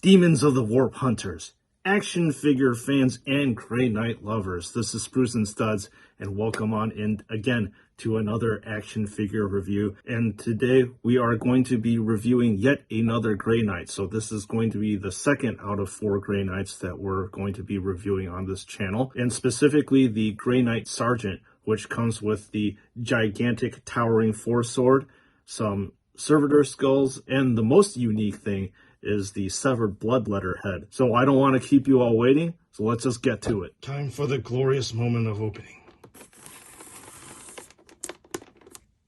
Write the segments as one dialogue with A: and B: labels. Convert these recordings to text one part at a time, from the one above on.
A: Demons of the Warp Hunters, action figure fans, and Grey Knight lovers. This is Spruce and Studs, and welcome on in again to another action figure review. And today we are going to be reviewing yet another Grey Knight. So this is going to be the second out of 4 Grey Knights that we're going to be reviewing on this channel, and specifically the Grey Knight Sergeant, which comes with the gigantic towering foresword, some Servitor skulls, and the most unique thing is the severed Bloodletter head. So I don't want to keep you all waiting, so let's just get to it. Time for the glorious moment of opening.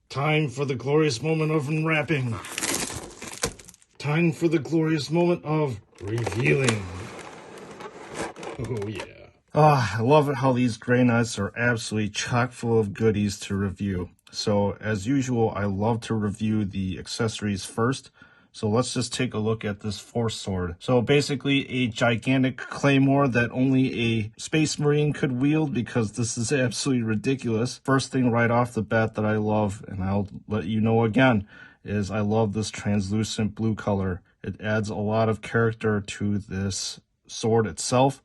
A: Time for the glorious moment of unwrapping. Time for the glorious moment of revealing. Oh yeah. I love it how these Grey Knights are absolutely chock full of goodies to review. So as usual, I love to review the accessories first. So let's just take a look at this force sword. So basically a gigantic claymore that only a space marine could wield, because this is absolutely ridiculous. First thing right off the bat that I love, and I'll let you know again, is I love this translucent blue color. It adds a lot of character to this sword itself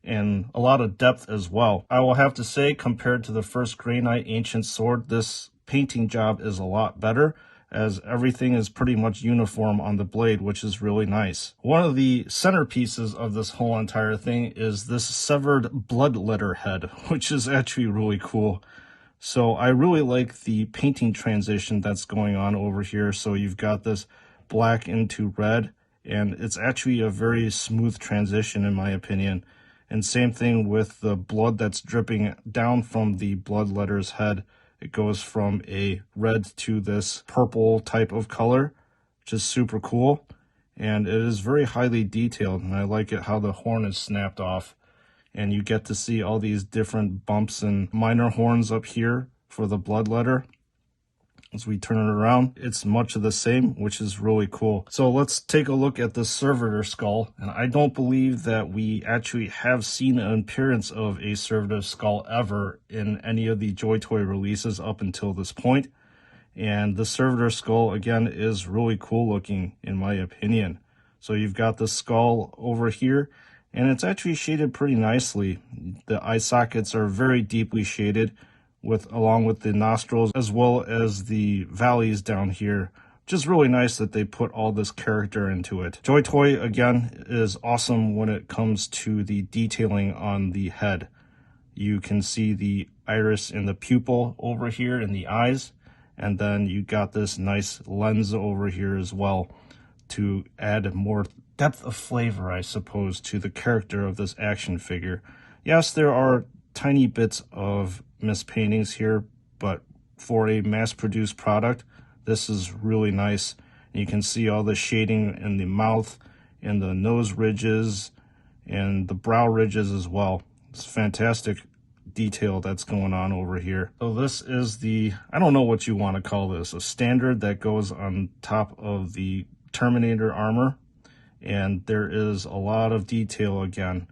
A: and a lot of depth as well. I will have to say, compared to the first Grey Knight Ancient Sword, this painting job is a lot better, as everything is pretty much uniform on the blade, which is really nice. One of the centerpieces of this whole entire thing is this severed Bloodletter head, which is actually really cool. So I really like the painting transition that's going on over here. So you've got this black into red, and it's actually a very smooth transition in my opinion. And same thing with the blood that's dripping down from the Bloodletter's head. It goes from a red to this purple type of color, which is super cool. And it is very highly detailed, and I like it how the horn is snapped off. And you get to see all these different bumps and minor horns up here for the Bloodletter. As we turn it around, it's much of the same, which is really cool. So let's take a look at the Servitor skull. And I don't believe that we actually have seen an appearance of a Servitor skull ever in any of the JoyToy releases up until this point. And the Servitor skull, again, is really cool looking, in my opinion. So you've got the skull over here, and it's actually shaded pretty nicely. The eye sockets are very deeply shaded, along with the nostrils, as well as the valleys down here, which is really nice that they put all this character into it. JoyToy, again, is awesome when it comes to the detailing on the head. You can see the iris and the pupil over here in the eyes, and then you got this nice lens over here as well to add more depth of flavor, I suppose, to the character of this action figure. Yes, there are tiny bits of mispaintings here, but for a mass-produced product, this is really nice. And you can see all the shading in the mouth and the nose ridges and the brow ridges as well. It's fantastic detail that's going on over here. So this is the, I don't know what you want to call this, a standard that goes on top of the Terminator armor, and there is a lot of detail again.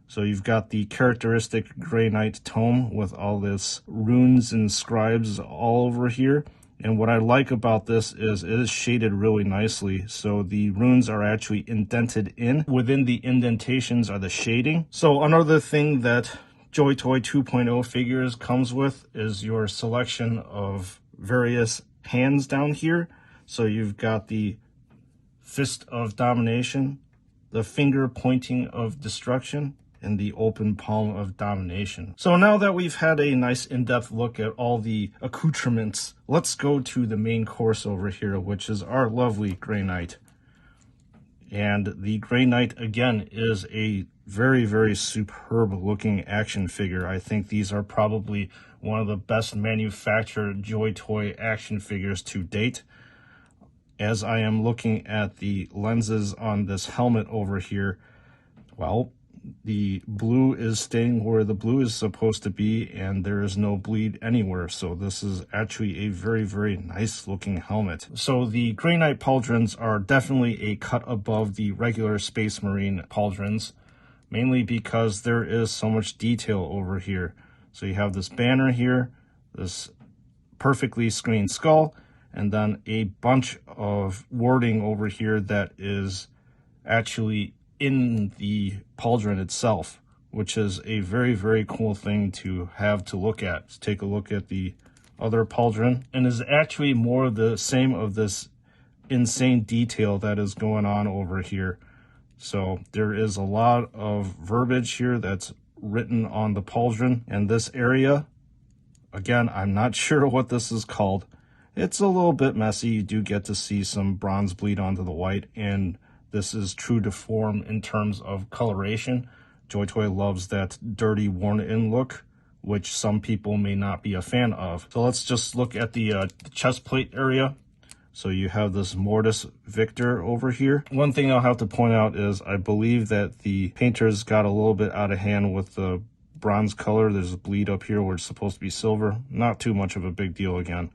A: So you've got the characteristic Grey Knight tome with all this runes and scribes all over here. And what I like about this is it is shaded really nicely. So the runes are actually indented in. Within the indentations are the shading. So another thing that JoyToy 2.0 figures comes with is your selection of various hands down here. So you've got the Fist of Domination, the Finger Pointing of Destruction, and the Open Palm of Domination. So now that we've had a nice in-depth look at all the accoutrements, let's go to the main course over here, which is our lovely Grey Knight. And the Grey Knight, again, is a very, very superb looking action figure. I think these are probably one of the best manufactured JoyToy action figures to date. As I am looking at the lenses on this helmet over here, well, the blue is staying where the blue is supposed to be, and there is no bleed anywhere. So this is actually a very, very nice looking helmet. So the Grey Knight pauldrons are definitely a cut above the regular Space Marine pauldrons, mainly because there is so much detail over here. So you have this banner here, this perfectly screened skull, and then a bunch of wording over here that is actually in the pauldron itself, which is a very, very cool thing to have to look at. Let's take a look at the other pauldron, and is actually more of the same of this insane detail that is going on over here. So there is a lot of verbiage here that's written on the pauldron, and this area, again, I'm not sure what this is called. It's a little bit messy. You do get to see some bronze bleed onto the white, and this is true to form in terms of coloration. JoyToy loves that dirty, worn-in look, which some people may not be a fan of. So let's just look at the chest plate area. So you have this Mortis Victor over here. One thing I'll have to point out is I believe that the painters got a little bit out of hand with the bronze color. There's a bleed up here where it's supposed to be silver. Not too much of a big deal again.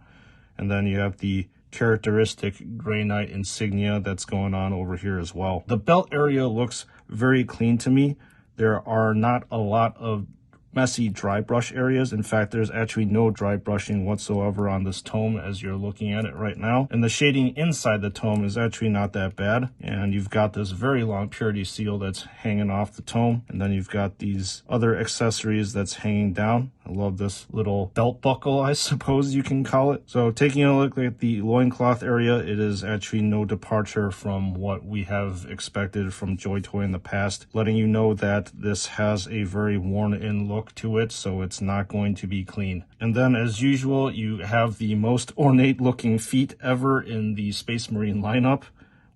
A: And then you have the characteristic Grey Knight insignia that's going on over here as well. The belt area looks very clean to me. There are not a lot of messy dry brush areas. In fact, there's actually no dry brushing whatsoever on this tome as you're looking at it right now. And the shading inside the tome is actually not that bad. And you've got this very long purity seal that's hanging off the tome. And then you've got these other accessories that's hanging down. I love this little belt buckle, I suppose you can call it. So taking a look at the loincloth area, it is actually no departure from what we have expected from JoyToy in the past, letting you know that this has a very worn-in look to it, so it's not going to be clean. And then, as usual, you have the most ornate-looking feet ever in the Space Marine lineup,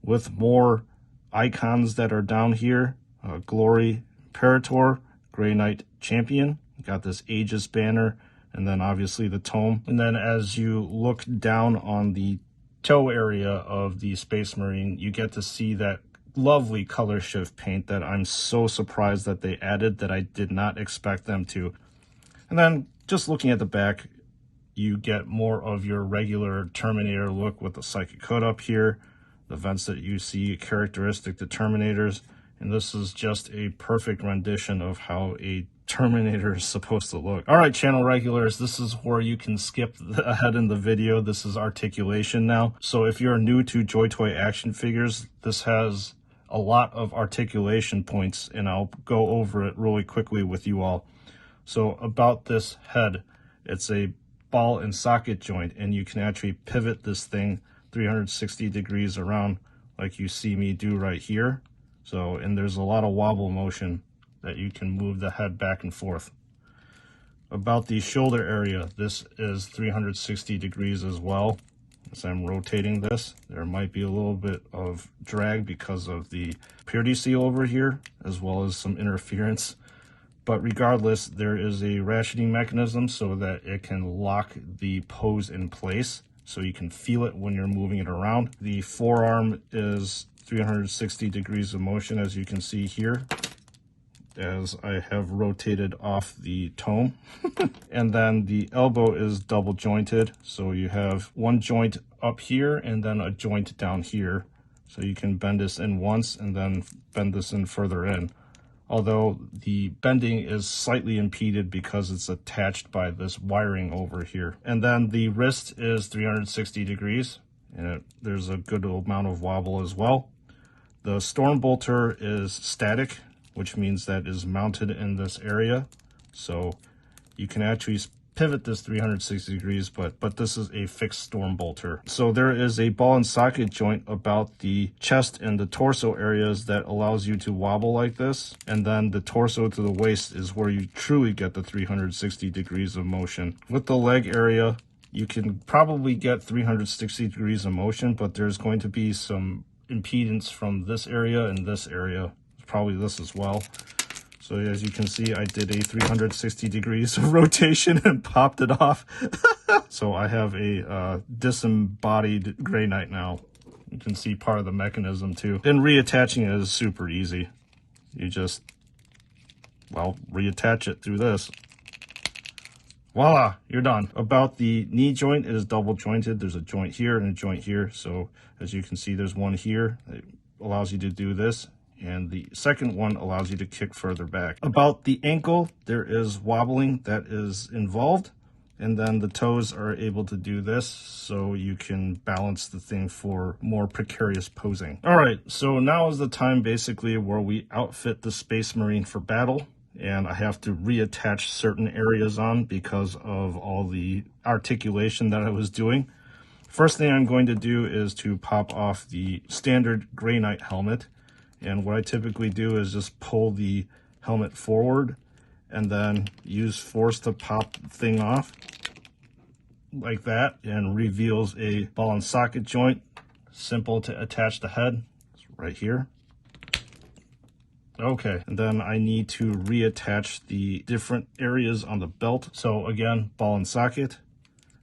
A: with more icons that are down here. Glory Imperator, Grey Knight Champion. Got this Aegis banner, and then obviously the tome. And then as you look down on the toe area of the Space Marine, you get to see that lovely color shift paint that I'm so surprised that they added, that I did not expect them to. And then just looking at the back, you get more of your regular Terminator look with the psychic hood up here, the vents that you see characteristic to Terminators, and this is just a perfect rendition of how a Terminator is supposed to look. All right, channel regulars, this is where you can skip ahead in the video. This is articulation now. So if you're new to JoyToy action figures, this has a lot of articulation points, and I'll go over it really quickly with you all. So about this head, it's a ball and socket joint, and you can actually pivot this thing 360 degrees around like you see me do right here. So, and there's a lot of wobble motion that you can move the head back and forth. About the shoulder area, this is 360 degrees as well. As I'm rotating this, there might be a little bit of drag because of the purity seal over here, as well as some interference. But regardless, there is a ratcheting mechanism so that it can lock the pose in place, so you can feel it when you're moving it around. The forearm is 360 degrees of motion, as you can see here, as I have rotated off the tome. And then the elbow is double jointed, so you have one joint up here and then a joint down here, so you can bend this in once and then bend this in further in, although the bending is slightly impeded because it's attached by this wiring over here. And then the wrist is 360 degrees, and there's a good amount of wobble as well. The Stormbolter is static, which means that is mounted in this area. So you can actually pivot this 360 degrees, but this is a fixed Stormbolter. So there is a ball and socket joint about the chest and the torso areas that allows you to wobble like this. And then the torso to the waist is where you truly get the 360 degrees of motion. With the leg area, you can probably get 360 degrees of motion, but there's going to be some impedance from this area and this area. Probably this as well. So as you can see, I did a 360 degrees of rotation and popped it off. So I have a disembodied Grey Knight now. You can see part of the mechanism too. And reattaching it is super easy. You just, well, reattach it through this. Voila, you're done. About the knee joint, it is double jointed. There's a joint here and a joint here. So as you can see, there's one here that allows you to do this, and the second one allows you to kick further back. About the ankle, there is wobbling that is involved. and then the toes are able to do this, so you can balance the thing for more precarious posing. All right, so now is the time basically where we outfit the Space Marine for battle, and I have to reattach certain areas on because of all the articulation that I was doing. First thing I'm going to do is to pop off the standard Grey Knight helmet, and what I typically do is just pull the helmet forward and then use force to pop the thing off like that, and reveals a ball and socket joint. Simple to attach the head. It's right here. Okay, and then I need to reattach the different areas on the belt. So again, ball and socket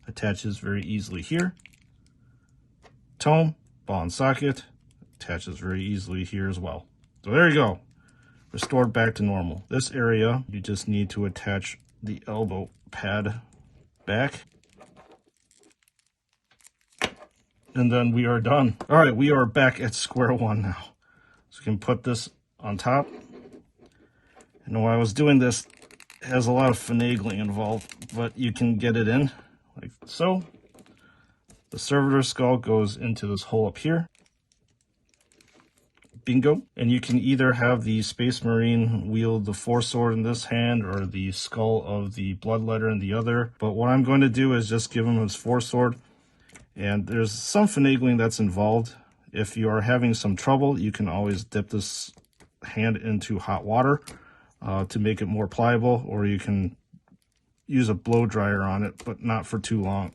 A: attaches very easily here. Tome, ball and socket attaches very easily here as well. So there you go. Restored back to normal. This area, you just need to attach the elbow pad back. And then we are done. All right, we are back at square one now. So you can put this on top. And while I was doing this, it has a lot of finagling involved, but you can get it in like so. The Servitor skull goes into this hole up here. Bingo. And you can either have the Space Marine wield the Foresword in this hand or the skull of the Bloodletter in the other. But what I'm going to do is just give him his Foresword. And there's some finagling that's involved. If you are having some trouble, you can always dip this hand into hot water to make it more pliable, or you can use a blow dryer on it, but not for too long.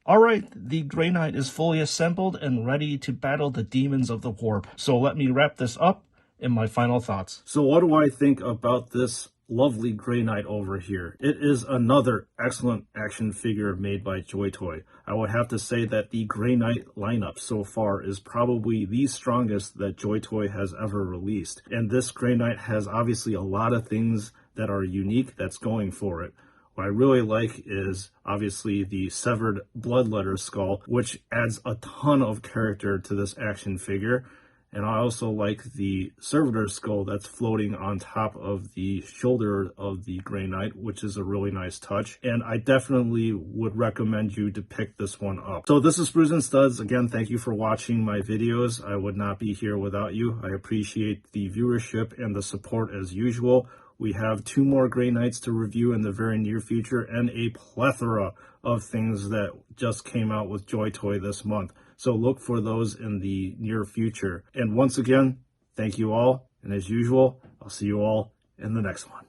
A: All right, the Grey Knight is fully assembled and ready to battle the demons of the warp. So let me wrap this up in my final thoughts. So what do I think about this lovely Grey Knight over here? It is another excellent action figure made by JoyToy. I would have to say that the Grey Knight lineup so far is probably the strongest that JoyToy has ever released. And this Grey Knight has obviously a lot of things that are unique that's going for it. What I really like is obviously the severed Bloodletter skull, which adds a ton of character to this action figure. And I also like the Servitor skull that's floating on top of the shoulder of the Grey Knight, which is a really nice touch. And I definitely would recommend you to pick this one up. So this is Sprues and Studs. Again, thank you for watching my videos. I would not be here without you. I appreciate the viewership and the support as usual. We have 2 more Grey Knights to review in the very near future, and a plethora of things that just came out with JoyToy this month. So look for those in the near future. And once again, thank you all. And as usual, I'll see you all in the next one.